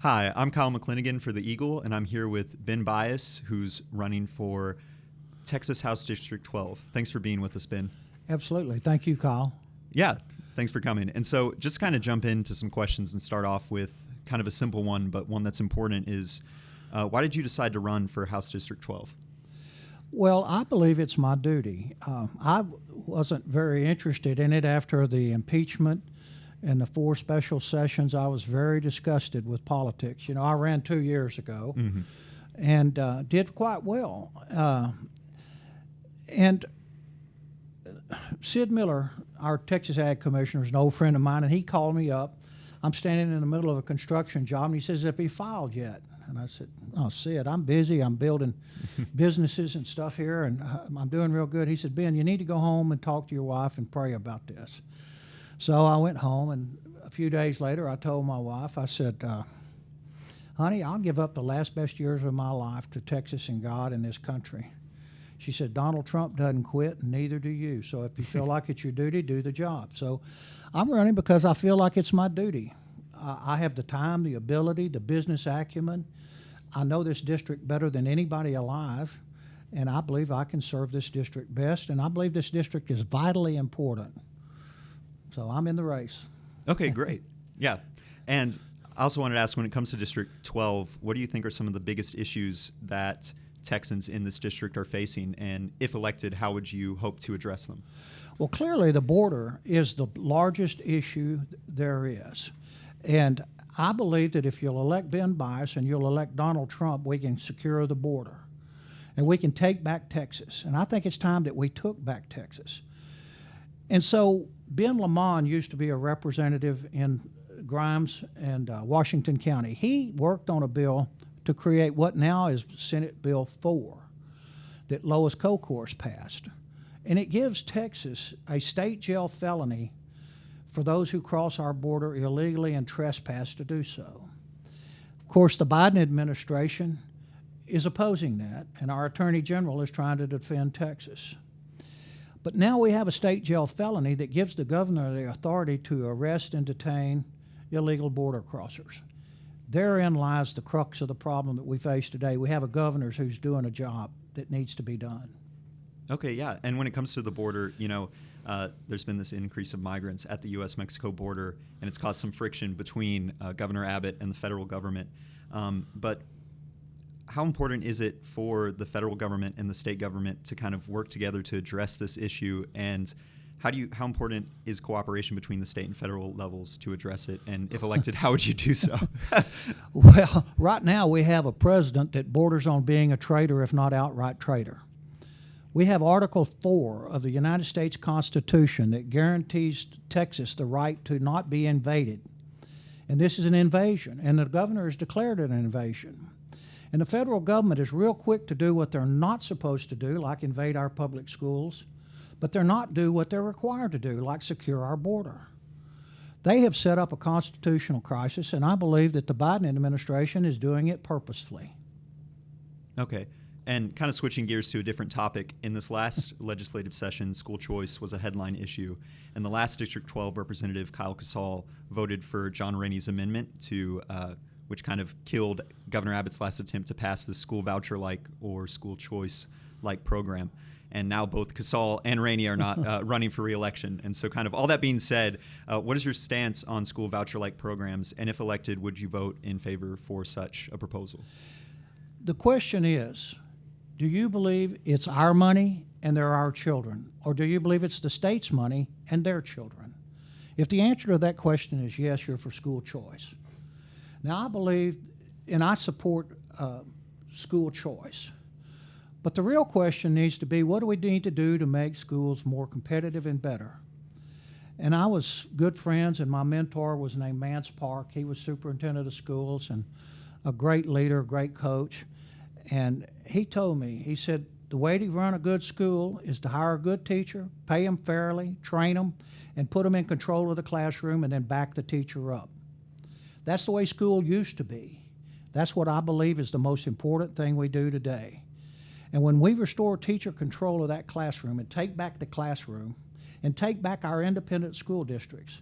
Hi, I'm Kyle McClinigan for the Eagle, and I'm here with Ben Bius, who's running for Texas House District 12. Thanks for being with us, Ben. Absolutely. Thank you, Kyle. Yeah, thanks for coming. And so just kind of jump into some questions and start off with kind of a simple one, but one that's important is, why did you decide to run for House District 12? Well, I believe it's my duty. I wasn't very interested in it after the impeachment and the 4 special sessions. I was very disgusted with politics. You know, I ran 2 years ago and did quite well. And Sid Miller, our Texas Ag Commissioner, is an old friend of mine, and he called me up. I'm standing in the middle of a construction job, and he says, "Have you filed yet?" And I said, "Oh, Sid, I'm busy. I'm building businesses and stuff here, and I'm doing real good." He said, "Ben, you need to go home and talk to your wife and pray about this." So I went home, and a few days later, I told my wife, I said, "Honey, I'll give up the last best years of my life to Texas and God and this country." She said, "Donald Trump doesn't quit, and neither do you. So if you feel like it's your duty, do the job." So I'm running because I feel like it's my duty. I have the time, the ability, the business acumen. I know this district better than anybody alive, and I believe I can serve this district best, and I believe this district is vitally important. So I'm in the race. Okay, great. Yeah. And I also wanted to ask, when it comes to District 12, what do you think are some of the biggest issues that Texans in this district are facing? And if elected, how would you hope to address them? Well, clearly the border is the largest issue there is. And I believe that if you'll elect Ben Bius and you'll elect Donald Trump, we can secure the border. And we can take back Texas. And I think it's time that we took back Texas. And so Ben Lamont used to be a representative in Grimes and Washington County. He worked on a bill to create what now is Senate Bill 4 that Lois Colcourse passed. And it gives Texas a state jail felony for those who cross our border illegally and trespass to do so. Of course, the Biden administration is opposing that, and our Attorney General is trying to defend Texas. But now we have a state jail felony that gives the governor the authority to arrest and detain illegal border crossers. Therein lies the crux of the problem that we face today. We have a governor who's doing a job that needs to be done. Okay, yeah. And when it comes to the border, there's been this increase of migrants at the U.S.-Mexico border, and it's caused some friction between Governor Abbott and the federal government. But how important is it for the federal government and the state government to kind of work together to address this issue? And how important is cooperation between the state and federal levels to address it? And if elected, how would you do so? Well, right now we have a president that borders on being a traitor, if not outright traitor. We have Article 4 of the United States Constitution that guarantees Texas the right to not be invaded. And this is an invasion, and the governor has declared it an invasion. And the federal government is real quick to do what they're not supposed to do, like invade our public schools, but they're not do what they're required to do, like secure our border. They have set up a constitutional crisis, and I believe that the Biden administration is doing it purposefully. Okay. And kind of switching gears to a different topic, in this last legislative session, school choice was a headline issue. And the last District 12 representative, Kyle Kasal, voted for John Rainey's amendment to which kind of killed Governor Abbott's last attempt to pass the school voucher-like or school choice-like program. And now both Kasal and Rainey are not running for re-election. And so kind of all that being said, what is your stance on school voucher-like programs? And if elected, would you vote in favor for such a proposal? The question is, do you believe it's our money and they're our children? Or do you believe it's the state's money and their children? If the answer to that question is yes, you're for school choice. Now, I believe and I support school choice. But the real question needs to be, what do we need to do to make schools more competitive and better? And I was good friends, and my mentor was named Mance Park. He was superintendent of schools and a great leader, great coach. And he told me, he said, the way to run a good school is to hire a good teacher, pay them fairly, train them, and put them in control of the classroom, and then back the teacher up. That's the way school used to be. That's what I believe is the most important thing we do today. And when we restore teacher control of that classroom and take back the classroom and take back our independent school districts,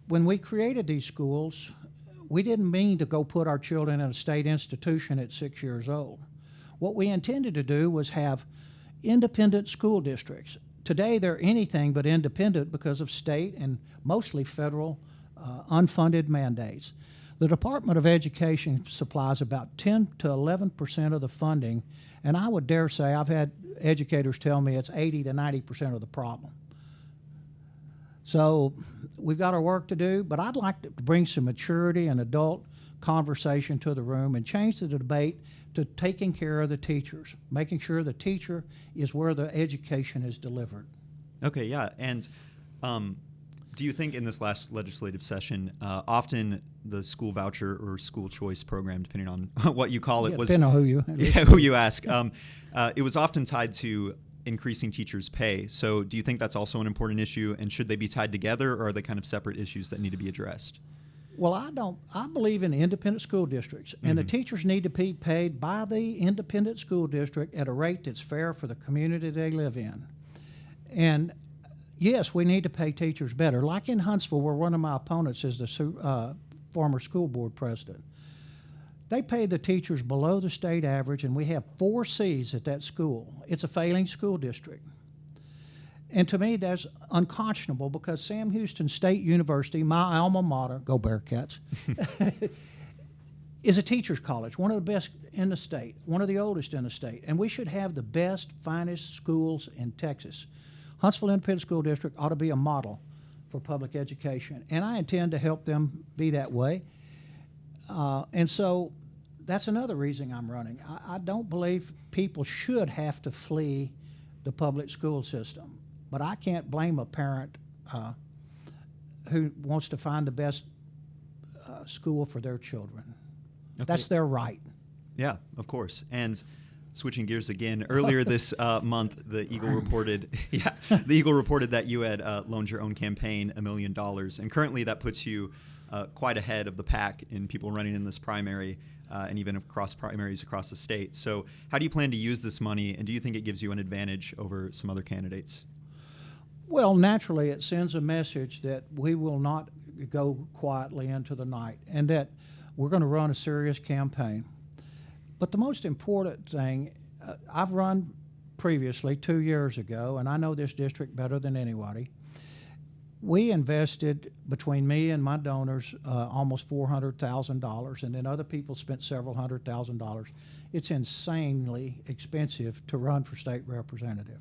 when we created these schools, we didn't mean to go put our children in a state institution at 6 years old. What we intended to do was have independent school districts. Today, they're anything but independent because of state and mostly federal unfunded mandates. The Department of Education supplies about 10 to 11% of the funding, and I would dare say I've had educators tell me it's 80 to 90% of the problem. So we've got our work to do, but I'd like to bring some maturity and adult conversation to the room and change the debate to taking care of the teachers, making sure the teacher is where the education is delivered. Okay, yeah. And do you think in this last legislative session, often the school voucher or school choice program, depending on what you call it, was depending on who you ask, it was often tied to increasing teachers' pay. So do you think that's also an important issue, and should they be tied together, or are they kind of separate issues that need to be addressed? Well, I believe in independent school districts, and the teachers need to be paid by the independent school district at a rate that's fair for the community they live in. And yes, we need to pay teachers better. Like in Huntsville, where one of my opponents is the former school board president. They pay the teachers below the state average, and we have 4 Cs at that school. It's a failing school district. And to me, that's unconscionable because Sam Houston State University, my alma mater, go Bearcats, is a teacher's college, one of the best in the state, one of the oldest in the state. And we should have the best, finest schools in Texas. Huntsville Independent School District ought to be a model for public education, and I intend to help them be that way. And so that's another reason I'm running. I don't believe people should have to flee the public school system, but I can't blame a parent who wants to find the best school for their children. Okay. That's their right. Yeah, of course. And switching gears again, earlier this month, the Eagle reported, that you had loaned your own campaign $1 million, and currently that puts you quite ahead of the pack in people running in this primary, and even across primaries across the state. So, how do you plan to use this money, and do you think it gives you an advantage over some other candidates? Well, naturally, it sends a message that we will not go quietly into the night, and that we're going to run a serious campaign. But the most important thing, I've run previously 2 years ago, and I know this district better than anybody. We invested, between me and my donors, almost $400,000, and then other people spent several $100,000. It's insanely expensive to run for state representative.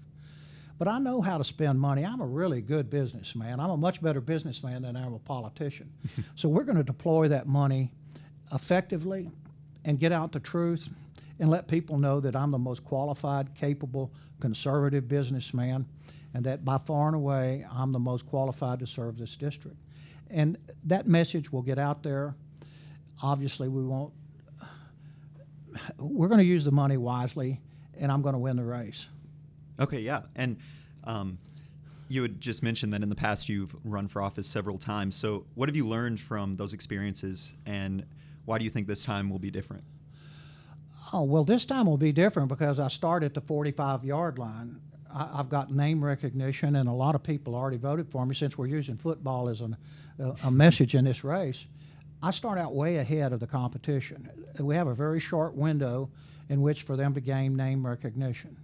But I know how to spend money. I'm a really good businessman. I'm a much better businessman than I'm a politician. So we're going to deploy that money effectively and get out the truth and let people know that I'm the most qualified, capable, conservative businessman, and that by far and away I'm the most qualified to serve this district. And that message will get out there. Obviously, we're going to use the money wisely, and I'm going to win the race. Okay, yeah. And you had just mentioned that in the past you've run for office several times. So what have you learned from those experiences, and why do you think this time will be different? Oh, well, this time will be different because I start at the 45-yard line. I've got name recognition, and a lot of people already voted for me since we're using football as a message in this race. I start out way ahead of the competition. We have a very short window in which for them to gain name recognition.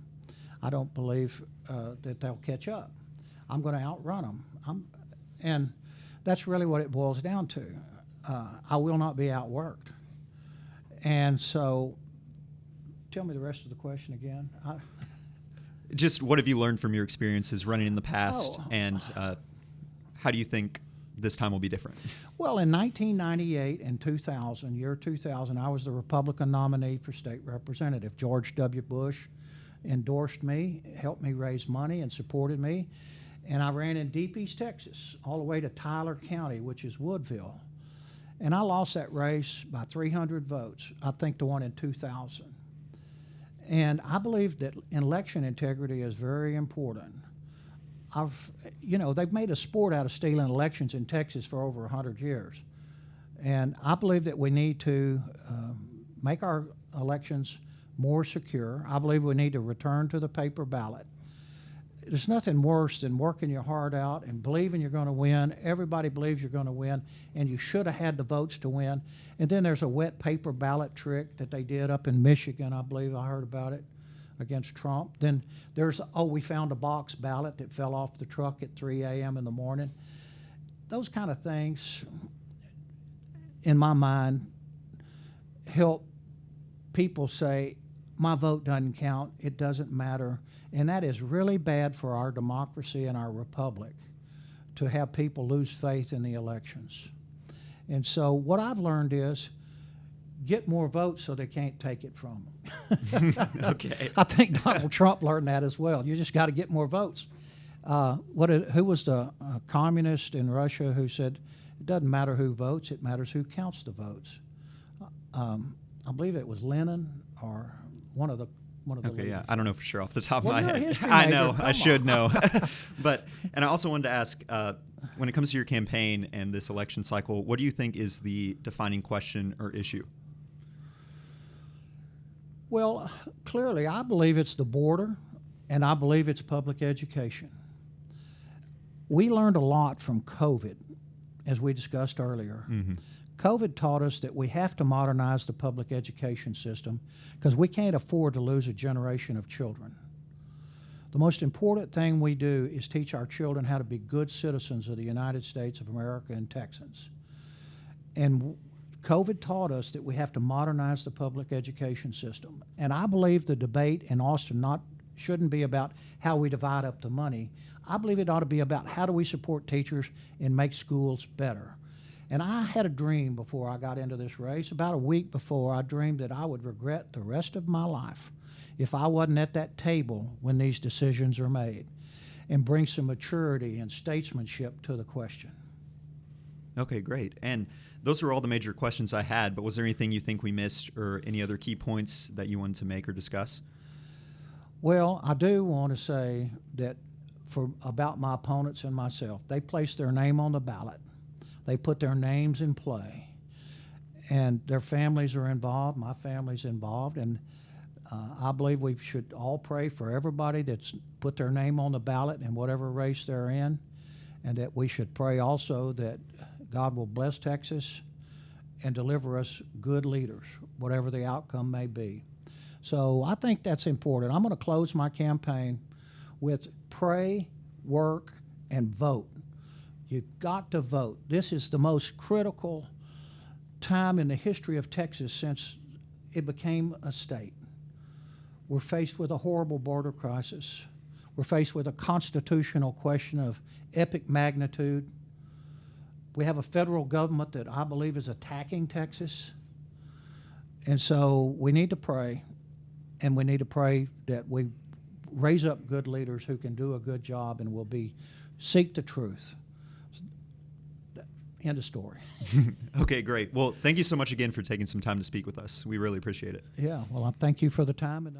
I don't believe that they'll catch up. I'm going to outrun them. And that's really what it boils down to. I will not be outworked. And so, tell me the rest of the question again. Just what have you learned from your experiences running in the past, and how do you think this time will be different? Well, in 1998 and 2000, year 2000, I was the Republican nominee for state representative. George W. Bush endorsed me, helped me raise money, and supported me. And I ran in Deep East Texas, all the way to Tyler County, which is Woodville. And I lost that race by 300 votes, I think the one in 2000. And I believe that election integrity is very important. They've made a sport out of stealing elections in Texas for over 100 years. And I believe that we need to make our elections more secure. I believe we need to return to the paper ballot. there's nothing worse than working your heart out and believing you're going to win. Everybody believes you're going to win, and you should have had the votes to win. And then there's a wet paper ballot trick that they did up in Michigan, I believe I heard about it, against Trump. Then there's, we found a box ballot that fell off the truck at 3 a.m. in the morning. Those kind of things, in my mind, help people say, my vote doesn't count, it doesn't matter. And that is really bad for our democracy and our republic, to have people lose faith in the elections. And so what I've learned is get more votes so they can't take it from them. Okay. I think Donald Trump learned that as well. You just got to get more votes. Who was the communist in Russia who said, it doesn't matter who votes, it matters who counts the votes? I believe it was Lenin or one of the Okay, leaders. yeah, I don't know for sure off the top Well, of my you're a head. history I major, know, come I should on. know. And I also wanted to ask, when it comes to your campaign and this election cycle, what do you think is the defining question or issue? Well, clearly, I believe it's the border, and I believe it's public education. We learned a lot from COVID, as we discussed earlier. Mm-hmm. COVID taught us that we have to modernize the public education system because we can't afford to lose a generation of children. The most important thing we do is teach our children how to be good citizens of the United States of America and Texans. And COVID taught us that we have to modernize the public education system. And I believe the debate in Austin shouldn't be about how we divide up the money. I believe it ought to be about how do we support teachers and make schools better. And I had a dream before I got into this race. About a week before, I dreamed that I would regret the rest of my life if I wasn't at that table when these decisions are made, and bring some maturity and statesmanship to the question. Okay, great. And those were all the major questions I had, but was there anything you think we missed or any other key points that you wanted to make or discuss? Well, I do want to say that about my opponents and myself, they placed their name on the ballot. They put their names in play, and their families are involved. My family's involved, and I believe we should all pray for everybody that's put their name on the ballot in whatever race they're in, and that we should pray also that God will bless Texas and deliver us good leaders, whatever the outcome may be. So I think that's important. I'm going to close my campaign with pray, work, and vote. You've got to vote. This is the most critical time in the history of Texas since it became a state. We're faced with a horrible border crisis. We're faced with a constitutional question of epic magnitude. We have a federal government that I believe is attacking Texas. And so we need to pray, and we need to pray that we raise up good leaders who can do a good job and will seek the truth. End of story. Okay, great. Well, thank you so much again for taking some time to speak with us. We really appreciate it. Yeah, well, I thank you for the time. And